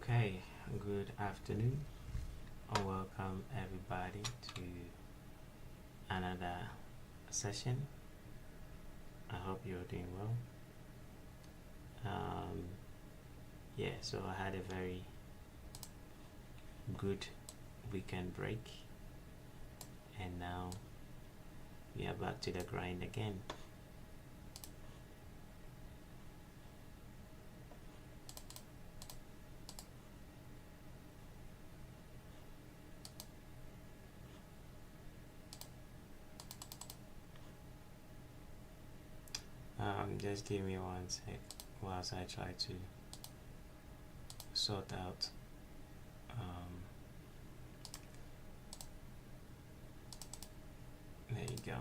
Okay, good afternoon, or welcome everybody to another session. I hope you're doing well. Yeah, so I had a very good weekend break, and now we are back to the grind again. Just give me one sec whilst I try to sort out there you go.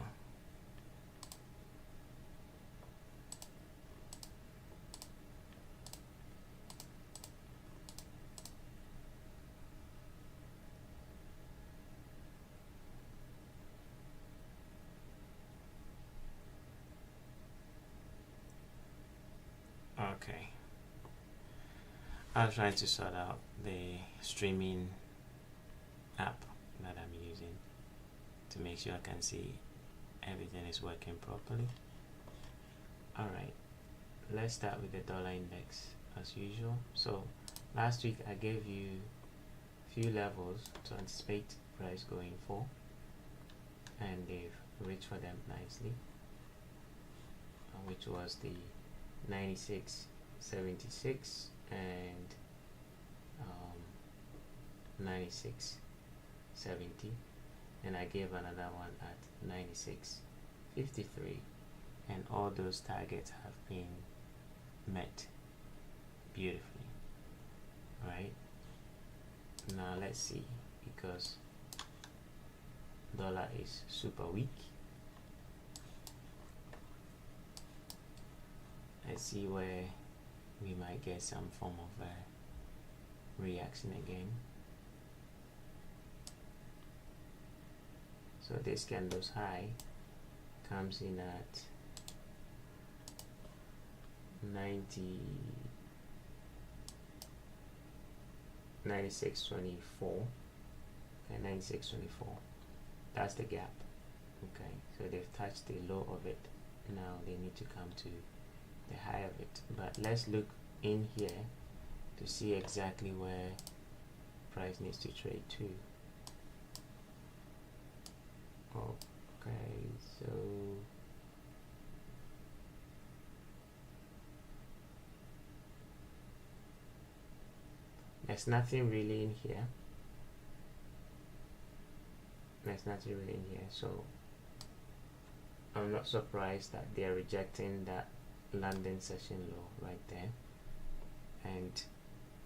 Okay, I was trying to sort out the streaming app that I'm using to make sure I can see everything is working properly. Alright, let's start with the dollar index as usual. So last week I gave you a few levels to anticipate price going for, and they've reached for them nicely, which was the 96.76 and 96.70, and I gave another one at 96.53, and all those targets have been met beautifully. Right, now let's see, because dollar is super weak. Let's see where we might get some form of reaction again. So this candle's high comes in at 96.24. Okay, 96.24. That's the gap. Okay, so they've touched the low of it. Now they need to come to the high of it, but let's look in here to see exactly where price needs to trade to. Okay, so there's nothing really in here. So I'm not surprised that they're rejecting that London session low right there, and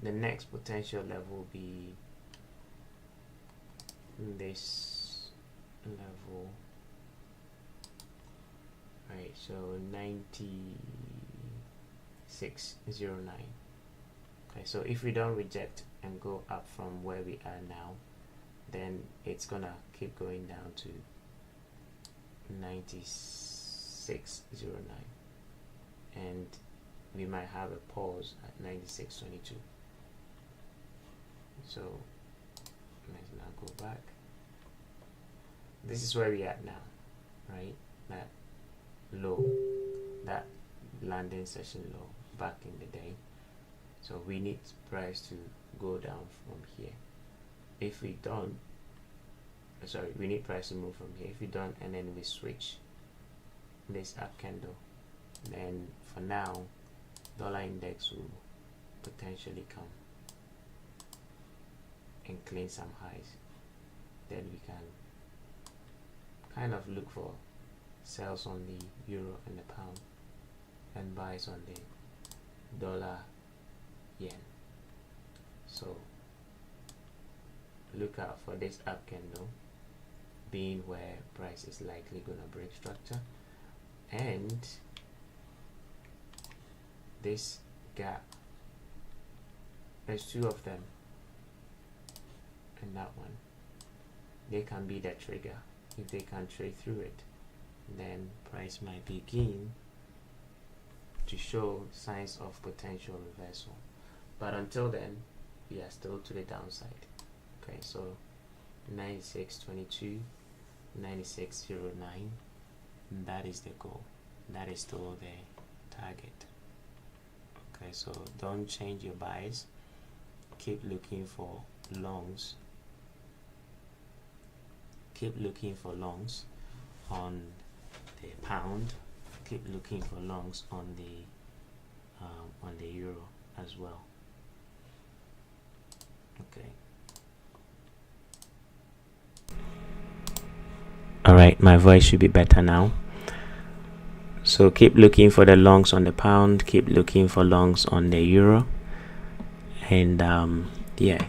the next potential level will be this level, right? So 96.09. Okay, so if we don't reject and go up from where we are now, then it's gonna keep going down to 96.09, and we might have a pause at 96.22. So let's now go back. This is where we are now, right? That low, that landing session low back in the day. So we need price to go down from here. If we don't, we need price to move from here. If we don't, and then we switch this up candle, then for now dollar index will potentially come and clean some highs. Then we can kind of look for sells on the euro and the pound and buys on the dollar yen. So look out for this up candle being where price is likely gonna break structure, and this gap, there's two of them, and that one, they can be the trigger. If they can trade through it, then price might begin to show signs of potential reversal. But until then, we are still to the downside. Okay, so 96.22, 96.09, that is the goal. That is still the target. Okay, so don't change your buys. Keep looking for longs. Keep looking for longs on the pound. Keep looking for longs on the euro as well. Okay. All right, my voice should be better now. So keep looking for the longs on the pound, keep looking for longs on the euro. And yeah,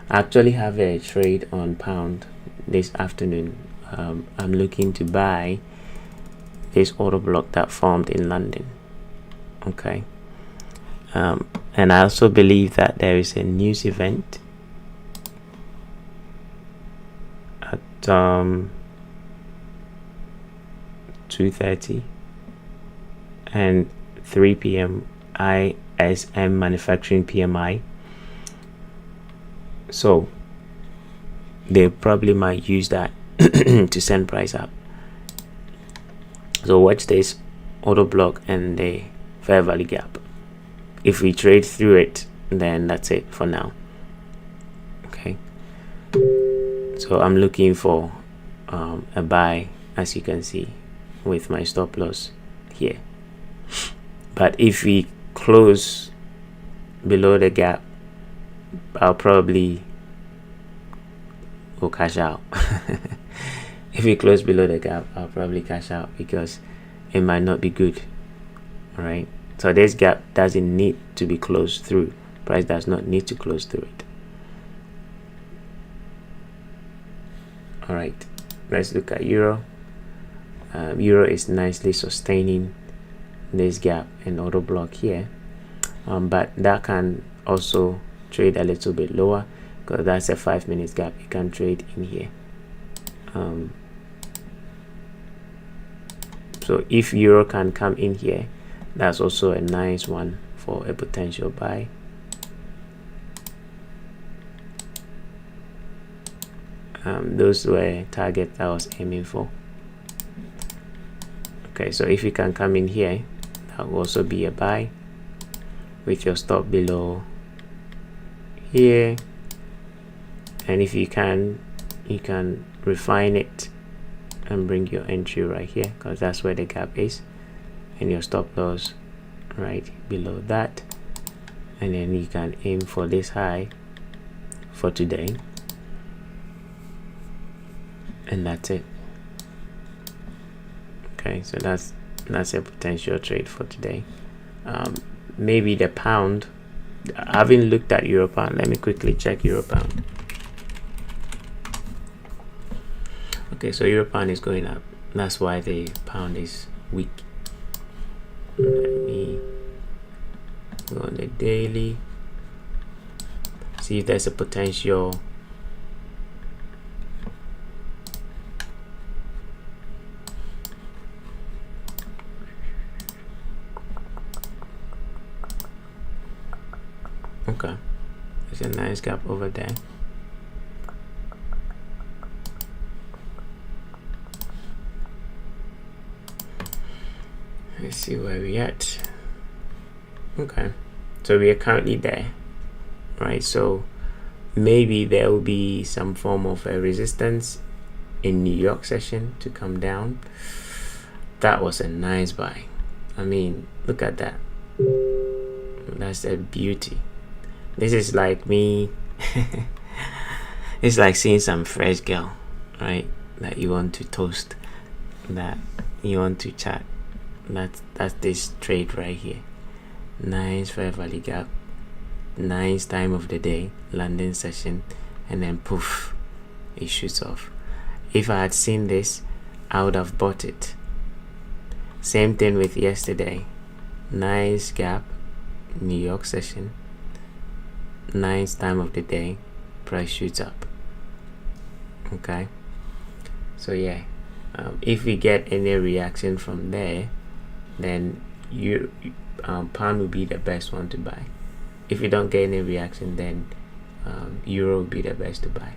I actually have a trade on pound this afternoon. I'm looking to buy this order block that formed in London. Okay. And I also believe that there is a news event at 2:30 and 3 p.m. ISM manufacturing PMI. So they probably might use that to send price up. So watch this order block and the fair value gap. If we trade through it, then that's it for now. Okay, so I'm looking for a buy, as you can see, with my stop loss here. But if we close below the gap, I'll probably will cash out. If we close below the gap, I'll probably cash out because it might not be good. All right, so this gap doesn't need to be closed through. Price does not need to close through it. All right, let's look at euro. Euro is nicely sustaining this gap and order block here, but that can also trade a little bit lower because that's a 5 minutes gap. You can trade in here. So if euro can come in here, that's also a nice one for a potential buy. Those were targets I was aiming for. Okay, so if you can come in here, that will also be a buy with your stop below here. And if you can refine it and bring your entry right here, because that's where the gap is, and your stop loss right below that, and then you can aim for this high for today, and that's it. Okay, so that's a potential trade for today. Maybe the pound. I haven't looked at euro pound. Let me quickly check euro pound. Okay, so euro pound is going up. That's why the pound is weak. Let me go on the daily, see if there's a potential. Okay, there's a nice gap over there. Let's see where we at. Okay, so we are currently there, right? So maybe there will be some form of a resistance in New York session to come down. That was a nice buy. I mean, look at that. That's a beauty. This is like me. It's like seeing some fresh girl, right? That you want to toast, that you want to chat. That's this trade right here. Nice fair value gap, nice time of the day, London session, and then poof, it shoots off. If I had seen this, I would have bought it. Same thing with yesterday. Nice gap, New York session, nice time of the day, price shoots up. Okay, so yeah, if we get any reaction from there, then pound will be the best one to buy. If you don't get any reaction, then euro would be the best to buy.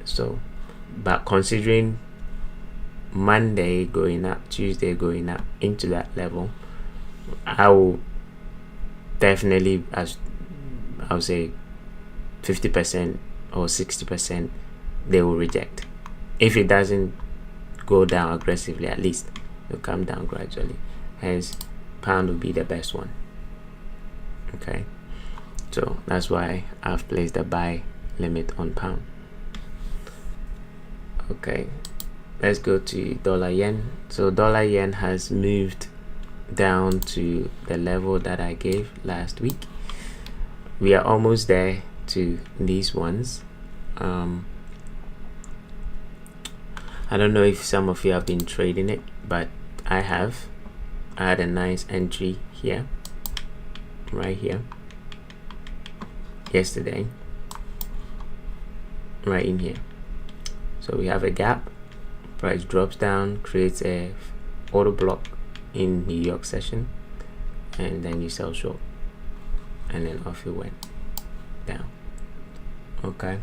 So, but considering Monday going up, Tuesday going up into that level, I will definitely, as I would say, 50% or 60% they will reject. If it doesn't go down aggressively, at least it'll come down gradually. Hence, pound will be the best one. Okay, so that's why I've placed a buy limit on pound. Okay, let's go to dollar yen. So dollar yen has moved down to the level that I gave last week. We are almost there to these ones. I don't know if some of you have been trading it, but I have. I had a nice entry here, right here, yesterday, right in here. So we have a gap, price drops down, creates a auto block in New York session, and then you sell short, and then off it went down. Okay,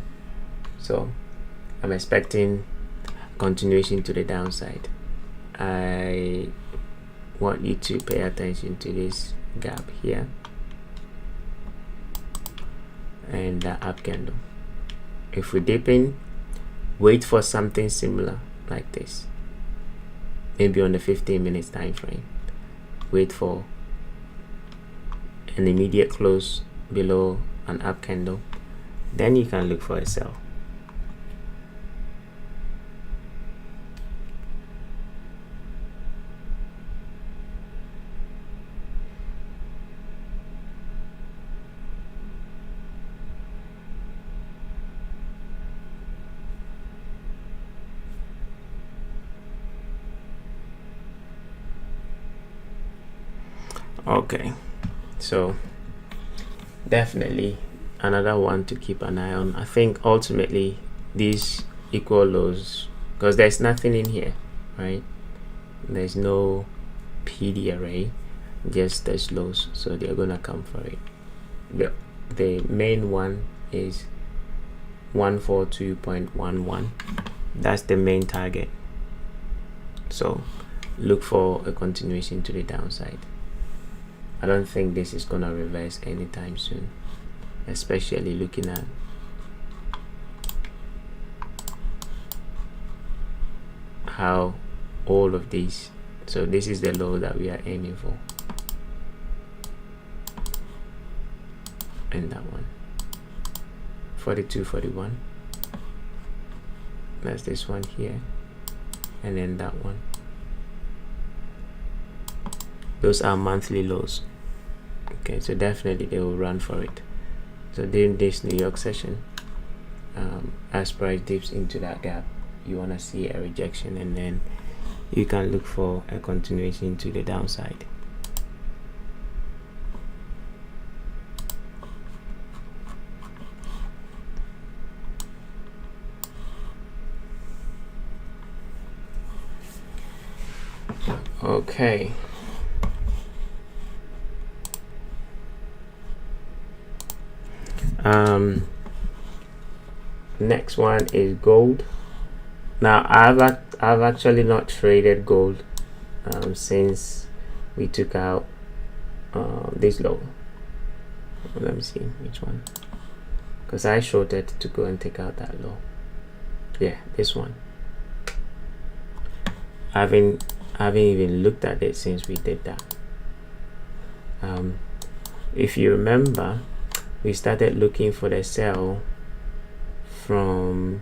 so I'm expecting continuation to the downside. I want you to pay attention to this gap here and the up candle. If we dip in, wait for something similar like this, maybe on the 15 minutes time frame. Wait for an immediate close below an up candle, then you can look for a sell. Okay, so definitely another one to keep an eye on. I think ultimately these equal lows, because there's nothing in here, right? There's no PD array, just there's lows, so they're gonna come for it. The main one is 142.11. That's the main target, so look for a continuation to the downside. I don't think this is gonna reverse anytime soon, especially looking at how all of these, so this is the low that we are aiming for, and that one 42.41, that's this one here, and then that one. Those are monthly lows. Okay, so definitely they will run for it. So during this New York session, as price dips into that gap, you want to see a rejection, and then you can look for a continuation to the downside. Okay. Next one is gold. Now I've actually not traded gold since we took out this low. Let me see which one, because I shorted to go and take out that low. Yeah, this one. I haven't even looked at it since we did that. If you remember, we started looking for the sell from,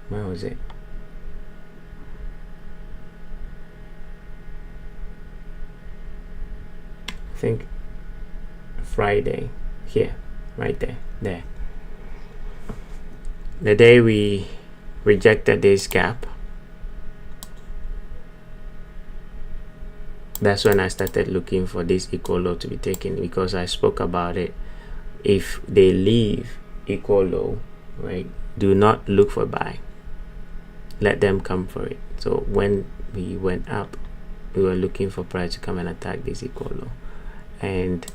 where was it? I think Friday, here, right there. The day we rejected this gap, that's when I started looking for this equal low to be taken, because I spoke about it. If they leave equal low, right, do not look for buy, let them come for it. So when we went up, we were looking for price to come and attack this equal low, and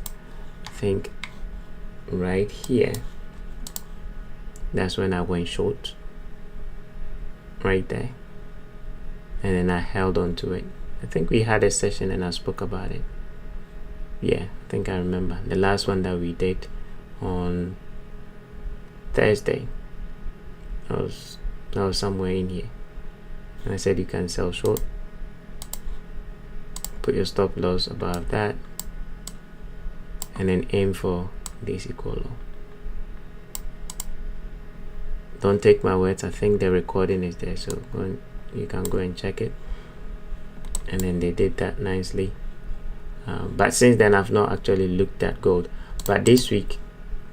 I think right here, that's when I went short, right there, and then I held on to it. I think we had a session and I spoke about it. Yeah, I think I remember the last one that we did on Thursday. That was somewhere in here, and I said you can sell short, put your stop loss above that, and then aim for this equal low. Don't take my words, I think the recording is there, so you can go and check it. And then they did that nicely. But since then I've not actually looked at gold. But this week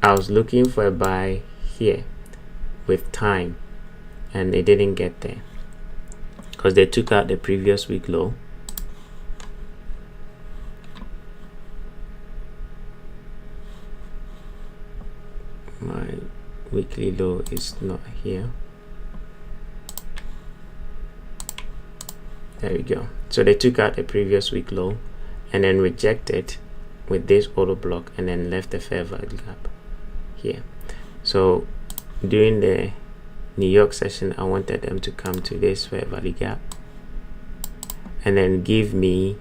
I was looking for a buy here with time, and it didn't get there because they took out the previous week low. My weekly low is not here. There we go. So they took out the previous week low and then rejected with this auto block and then left the fair value gap here. So during the New York session, I wanted them to come to this fair value gap and then give me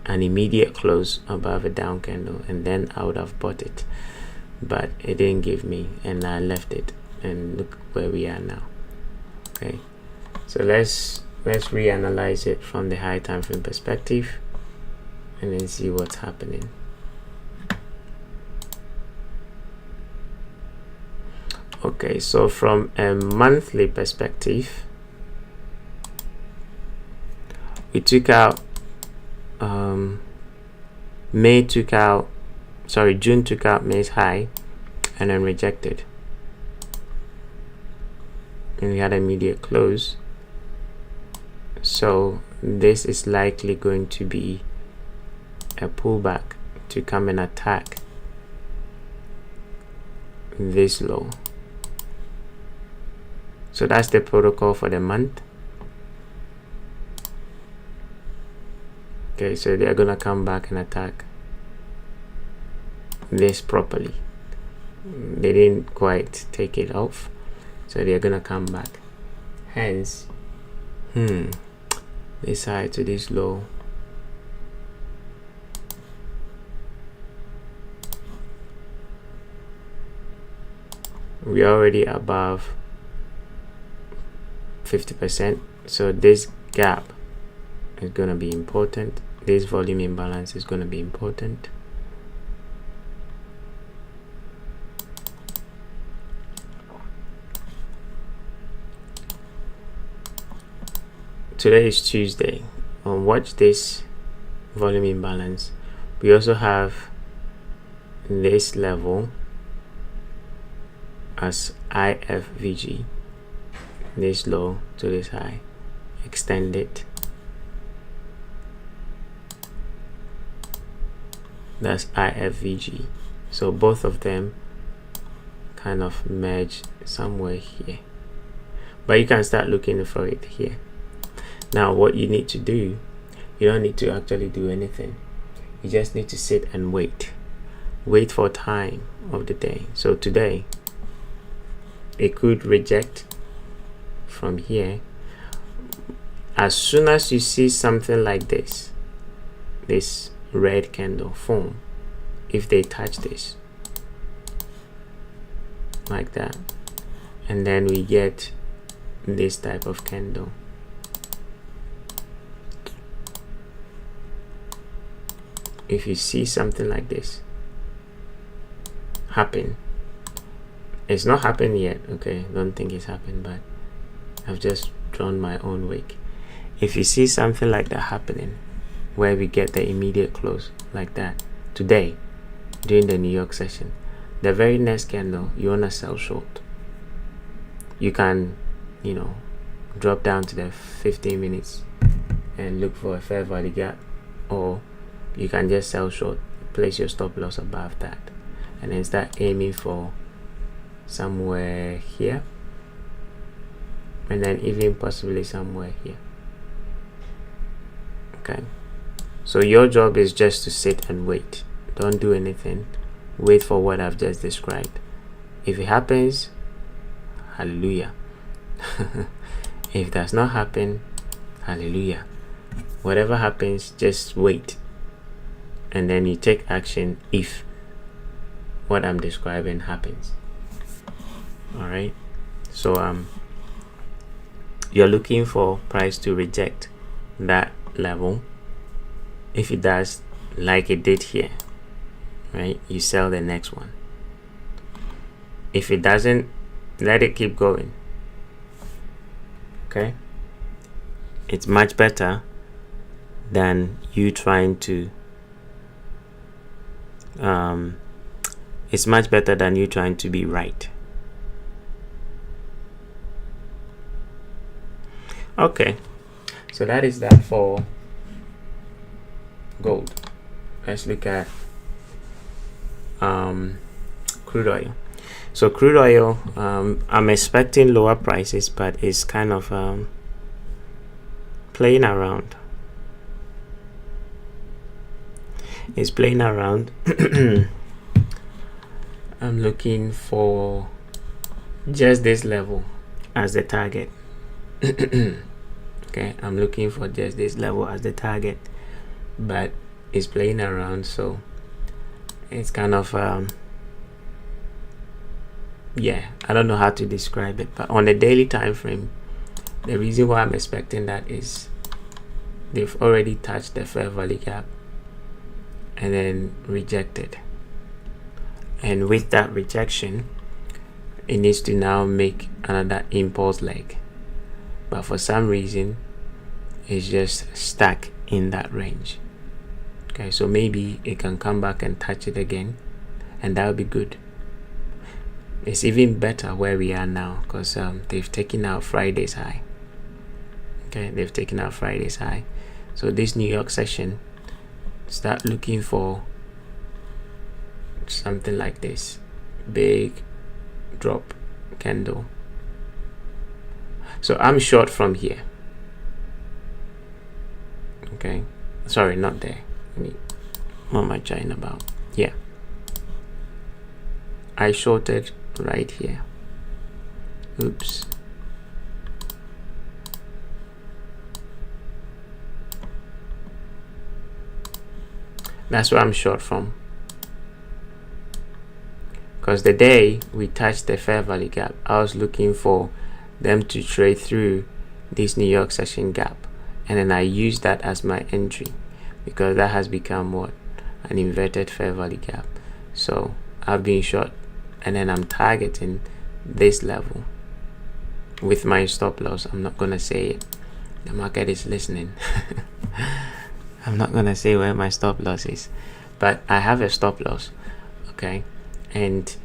an immediate close above a down candle, and then I would have bought it, but it didn't give me and I left it, and look where we are now. Okay, so let's reanalyze it from the high time frame perspective and then see what's happening. Okay, so from a monthly perspective, we took out June took out May's high and then rejected, and we had an immediate close. So this is likely going to be a pullback to come and attack this low. So that's the protocol for the month. Okay, so they're gonna come back and attack this properly. They didn't quite take it off, so they're gonna come back. Hence, this high to this low, we're already above 50%, so this gap is going to be important. This volume imbalance is going to be important. Today is Tuesday. Watch this volume imbalance. We also have this level as IFVG, this low to this high, extend it. That's IFVG. So both of them kind of merge somewhere here, but you can start looking for it here. Now what you need to do, you don't need to actually do anything. You just need to sit and wait for time of the day. So today it could reject from here. As soon as you see something like this red candle form, if they touch this like that, and then we get this type of candle, if you see something like this happen, it's not happened yet, okay, don't think it's happened, but I've just drawn my own wake. If you see something like that happening, where we get the immediate close like that today during the New York session, the very next candle you want to sell short. You can, drop down to the 15 minutes and look for a fair value gap, or you can just sell short, place your stop loss above that, and then start aiming for somewhere here, and then even possibly somewhere here. Okay, so your job is just to sit and wait. Don't do anything. wait for what I've just described. If it happens, hallelujah. If it does not happen, hallelujah. Whatever happens, just wait, and then you take action if what I'm describing happens. All right, so you're looking for price to reject that level. If it does, like it did here, right, you sell the next one. If it doesn't, let it keep going. Okay, it's much better than you trying to be right. Okay, so that is that for gold. Let's look at crude oil. So crude oil, I'm expecting lower prices, but it's kind of playing around. It's playing around. I'm looking for just this level as the target. Okay, I'm looking for just this level as the target, but it's playing around, so it's kind of yeah, I don't know how to describe it. But on the daily time frame, the reason why I'm expecting that is they've already touched the fair value gap and then rejected, and with that rejection, it needs to now make another impulse leg, but for some reason it's just stuck in that range. Okay, so maybe it can come back and touch it again, and that would be good. It's even better where we are now, because they've taken out Friday's high. Okay, they've taken out Friday's high. So this New York session, start looking for something like this big drop candle. So I'm short from here. Okay, sorry, not there. What am I trying about? Yeah, I shorted right here. Oops. That's where I'm short from, because the day we touched the fair value gap, I was looking for them to trade through this New York session gap, and then I used that as my entry, because that has become what, an inverted fair value gap. So I've been short, and then I'm targeting this level with my stop loss. I'm not gonna say it, the market is listening. I'm not gonna say where my stop loss is, but I have a stop loss. Okay, and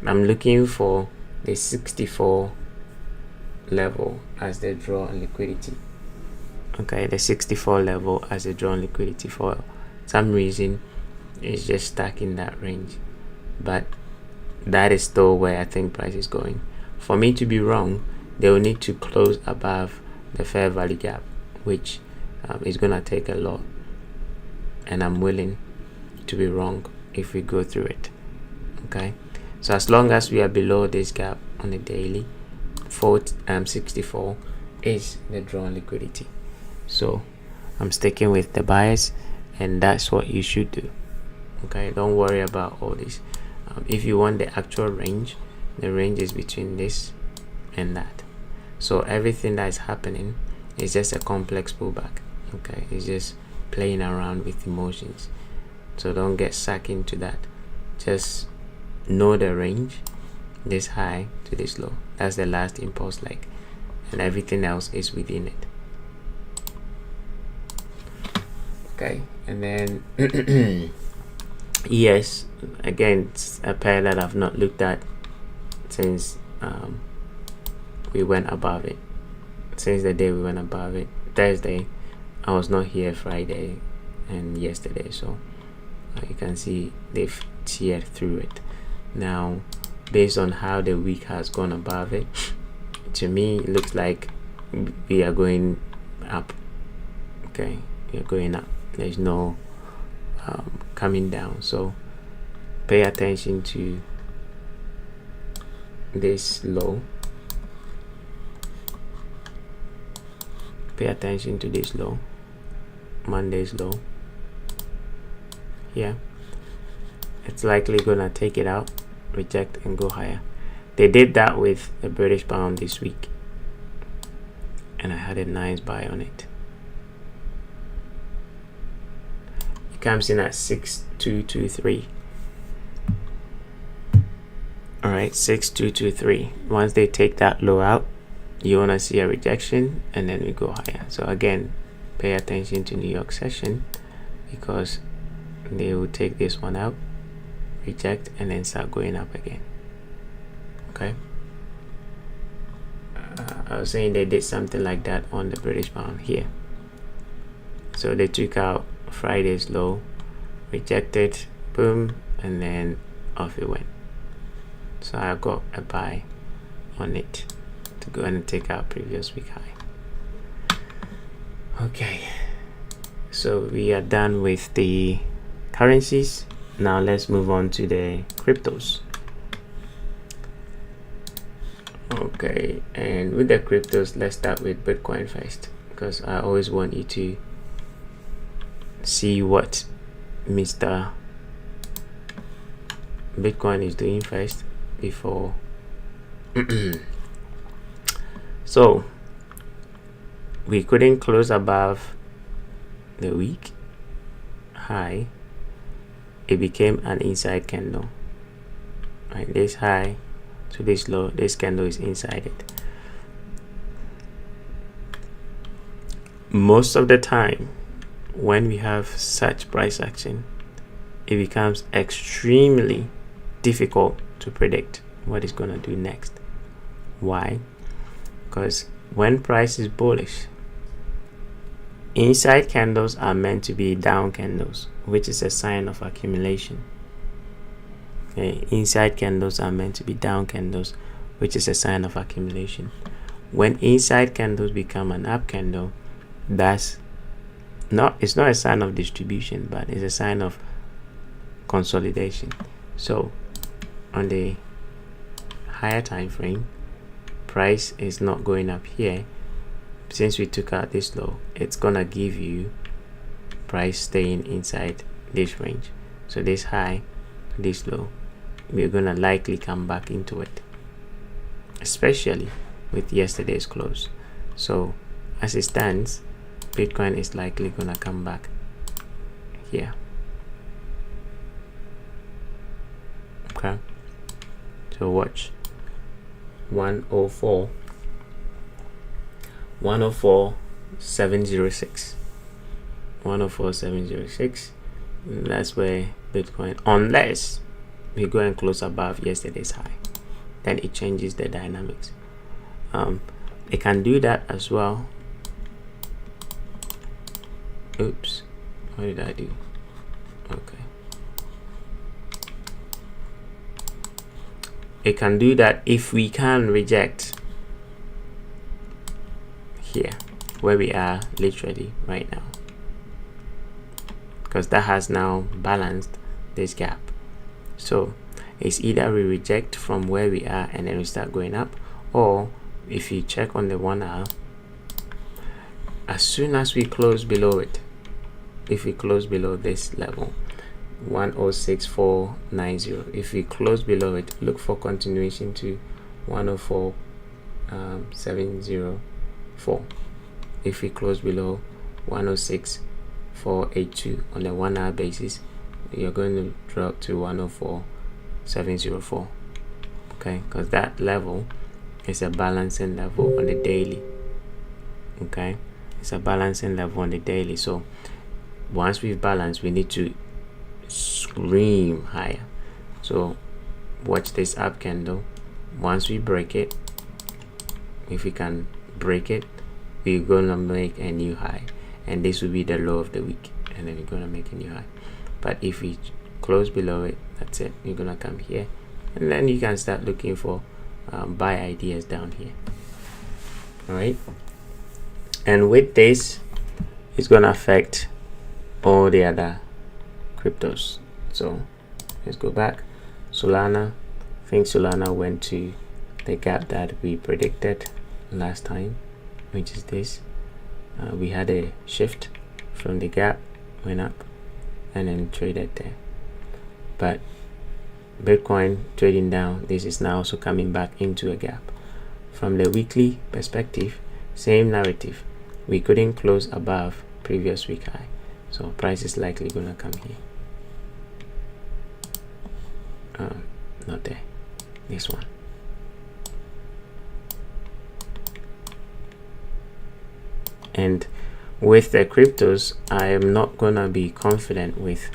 I'm looking for the 64 level as the draw on liquidity. Okay, the 64 level as a draw on liquidity. For some reason it's just stuck in that range, but that is still where I think price is going. For me to be wrong, they will need to close above the fair value gap, which is gonna take a lot, and I'm willing to be wrong if we go through it. Okay, so as long as we are below this gap on the daily, 64 is the draw on liquidity. So I'm sticking with the bias, and that's what you should do. Okay, don't worry about all this. If you want the actual range, the range is between this and that. So everything that is happening is just a complex pullback. Okay, it's just playing around with emotions, so don't get sucked into that. Just know the range, this high to this low, that's the last impulse leg, and everything else is within it. Okay, and then yes, again, it's a pair that I've not looked at since we went above it, since the day we went above it. Thursday, I was not here, Friday and yesterday, so you can see they've teared through it. Now, based on how the week has gone above it, to me it looks like we are going up. Okay, we are going up, there's no coming down. So pay attention to this low. Pay attention to this low, Monday's low. Yeah, it's likely gonna take it out, reject, and go higher. They did that with the British pound this week, and I had a nice buy on it. It comes in at 6223. All right, 6223. Once they take that low out, you want to see a rejection, and then we go higher. So again, pay attention to New York session, because they will take this one out, reject, and then start going up again. Okay, I was saying they did something like that on the British pound here. So they took out Friday's low, rejected, boom, and then off it went. So I got a buy on it to go and take out previous week high. Okay, so we are done with the currencies. Now let's move on to the cryptos. Okay, and with the cryptos, let's start with Bitcoin first, because I always want you to see what Mr. Bitcoin is doing first before. So we couldn't close above the week high. It became an inside candle. Right, this high to this low, this candle is inside it. Most of the time when we have such price action, it becomes extremely difficult to predict what it's going to do next. Why? Because when price is bullish, inside candles are meant to be down candles, which is a sign of accumulation. Okay, inside candles are meant to be down candles, which is a sign of accumulation. When inside candles become an up candle, it's not a sign of distribution, but it's a sign of consolidation. So on the higher time frame, price is not going up here. Since we took out this low, it's gonna give you price staying inside this range. So this high, this low, we're gonna likely come back into it, especially with yesterday's close. So as it stands, Bitcoin is likely gonna come back here. Okay, so watch 104,706. 104,706. That's where Bitcoin, unless we go and close above yesterday's high, then it changes the dynamics. It can do that as well. Oops, what did I do? Okay, it can do that if we can reject here where we are literally right now, because that has now balanced this gap. So it's either we reject from where we are and then we start going up, or if you check on the 1 hour, as soon as we close below it, if we close below this level 106,490, if we close below it, look for continuation to 104,704. If we close below 106,482 on the 1 hour basis, you're going to drop to 104,704. Okay, because that level is a balancing level on the daily. Okay, it's a balancing level on the daily. So once we've balanced, we need to scream higher. So watch this up candle. Once we break it, if we can break it, we're gonna make a new high, and this will be the low of the week, and then we're gonna make a new high. But if we close below it, that's it, you're gonna come here, and then you can start looking for buy ideas down here. All right, and with this, it's gonna affect all the other cryptos. So Let's go back. Solana, I think Solana went to the gap that we predicted last time, which is this. We had a shift from the gap, went up, and then traded there. But Bitcoin trading down, this is now also coming back into a gap. From the weekly perspective, same narrative. We couldn't close above previous week high, so price is likely gonna come here. Not there, this one. And with the cryptos, I am not gonna be confident with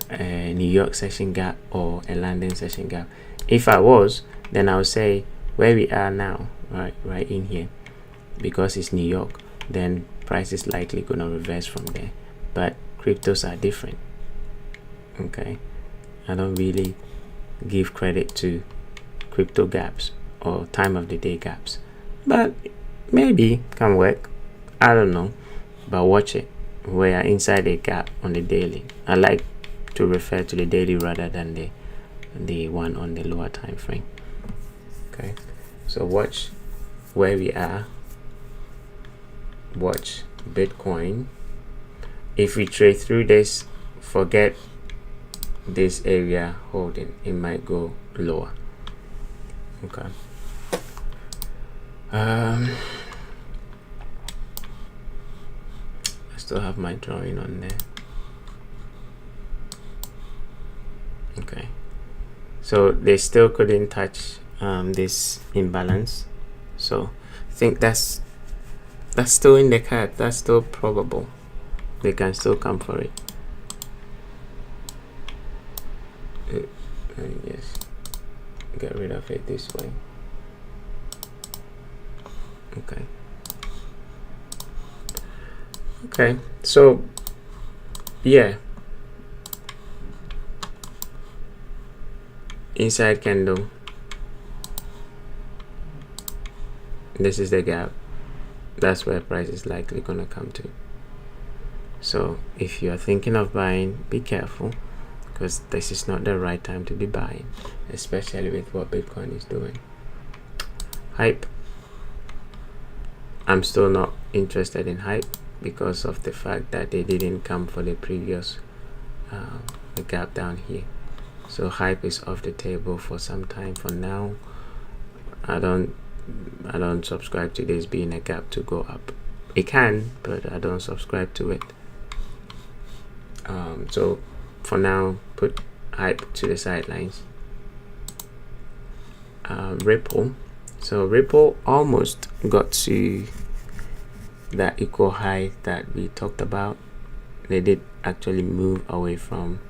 a New York session gap or a London session gap. If I was, then I would say where we are now, right in here, because it's New York, then price is likely gonna reverse from there. But cryptos are different. Okay, I don't really give credit to crypto gaps or time of the day gaps, but maybe can work. I don't know, but watch it. We are inside a gap on the daily. I like to refer to the daily rather than the one on the lower time frame. Okay, so watch where we are. Watch Bitcoin. If we trade through this, forget this area holding, it might go lower. Okay, I still have my drawing on there. Okay, so they still couldn't touch this imbalance, so I think that's still in the card. That's still probable. They can still come for it. Yes, get rid of it this way. Okay, so yeah, inside candle, this is the gap. That's where price is likely gonna come to. So if you are thinking of buying, be careful, because this is not the right time to be buying, especially with what Bitcoin is doing. Hype, I'm still not interested in hype because of the fact that they didn't come for the previous the gap down here. So hype is off the table for some time. For now, I don't subscribe to this being a gap to go up. It can, but I don't subscribe to it. So for now, put hype to the sidelines. Ripple, so Ripple almost got to that equal high that we talked about. They did actually move away from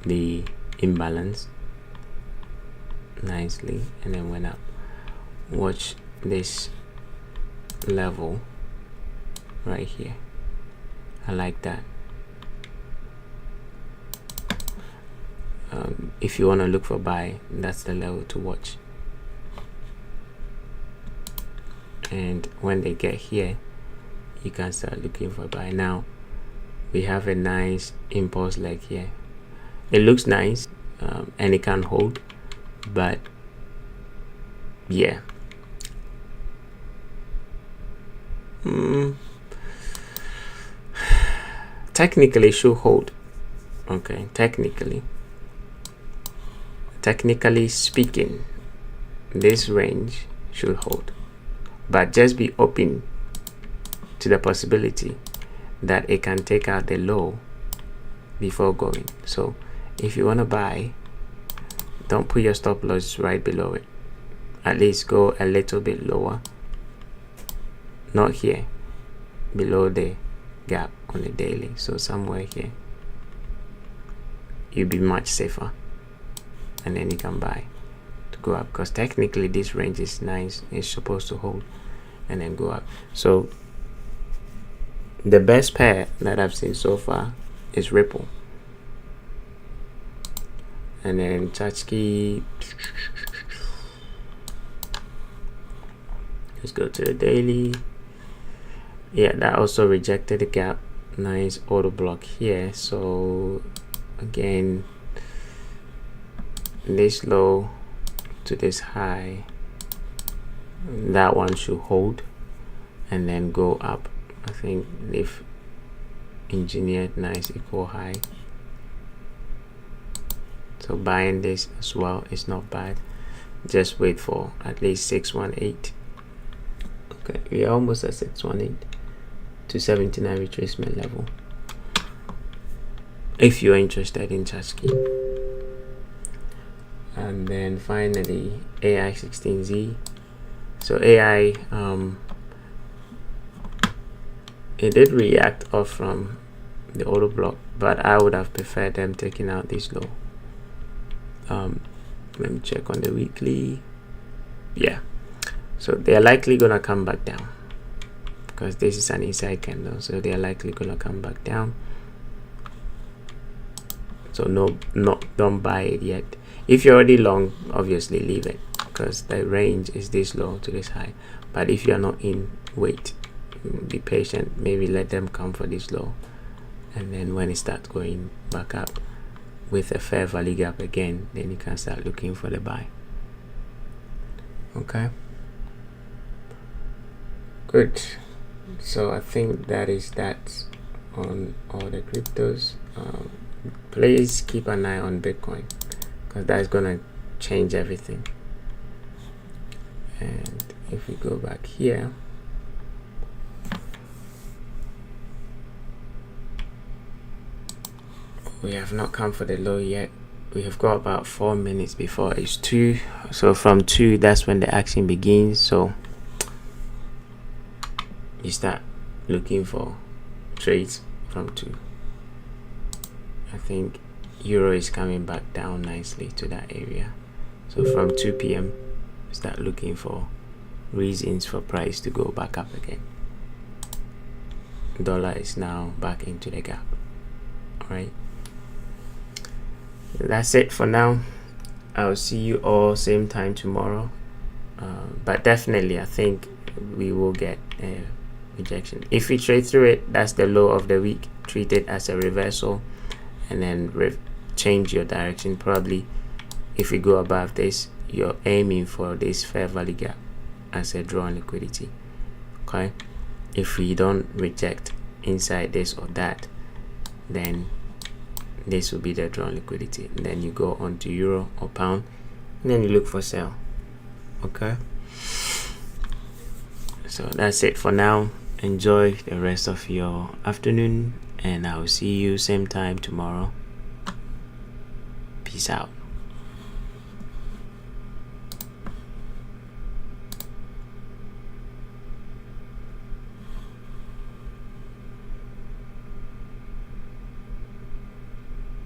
the imbalance nicely and then went up. Watch this level right here. I like that. If you want to look for buy, that's the level to watch. And when they get here, you can start looking for buy. Now we have a nice impulse leg here. It looks nice, and it can hold, but yeah, technically it should hold. Okay, technically speaking, this range should hold, but just be open to the possibility that it can take out the low before going. So if you want to buy, don't put your stop loss right below it. At least go a little bit lower, not here, below the gap on the daily. So somewhere here, you'll be much safer, and then you can buy to go up, because technically this range is nice. It's supposed to hold and then go up. So the best pair that I've seen so far is Ripple, and then Chachki. Let's go to the daily. Yeah, that also rejected the gap. Nice auto block here. So again, this low to this high, that one should hold and then go up. I think they've engineered nice equal high, so buying this as well is not bad. Just wait for at least 618. Okay, we are almost at 618 to 79 retracement level if you're interested in chart scheme. And then finally AI16Z. So AI, it did react off from the auto block, but I would have preferred them taking out this low. Let me check on the weekly. Yeah, so they're likely gonna come back down because this is an inside candle, so they're likely gonna come back down. So don't buy it yet. If you're already long, obviously leave it because the range is this low to this high. But if you're not in, wait, be patient, maybe let them come for this low, and then when it starts going back up with a fair value gap again, then you can start looking for the buy. Okay, good. So I think that is that on all the cryptos. Please keep an eye on Bitcoin because that's gonna change everything. And if we go back here, we have not come for the low yet. We have got about 4 minutes before it's 2. So from 2, that's when the action begins. So you start looking for trades from 2. I think euro is coming back down nicely to that area. So from 2 p.m. start looking for reasons for price to go back up again. Dollar is now back into the gap. All right, that's it for now. I'll see you all same time tomorrow, but definitely I think we will get a rejection. If we trade through it, that's the low of the week. Treat it as a reversal and then change your direction. Probably if we go above this, you're aiming for this fair value gap as a draw on liquidity. Okay, if we don't reject inside this or that, then this will be the draw on liquidity, and then you go on to euro or pound and then you look for sell. Okay, so that's it for now. Enjoy the rest of your afternoon, and I'll see you same time tomorrow. Peace out.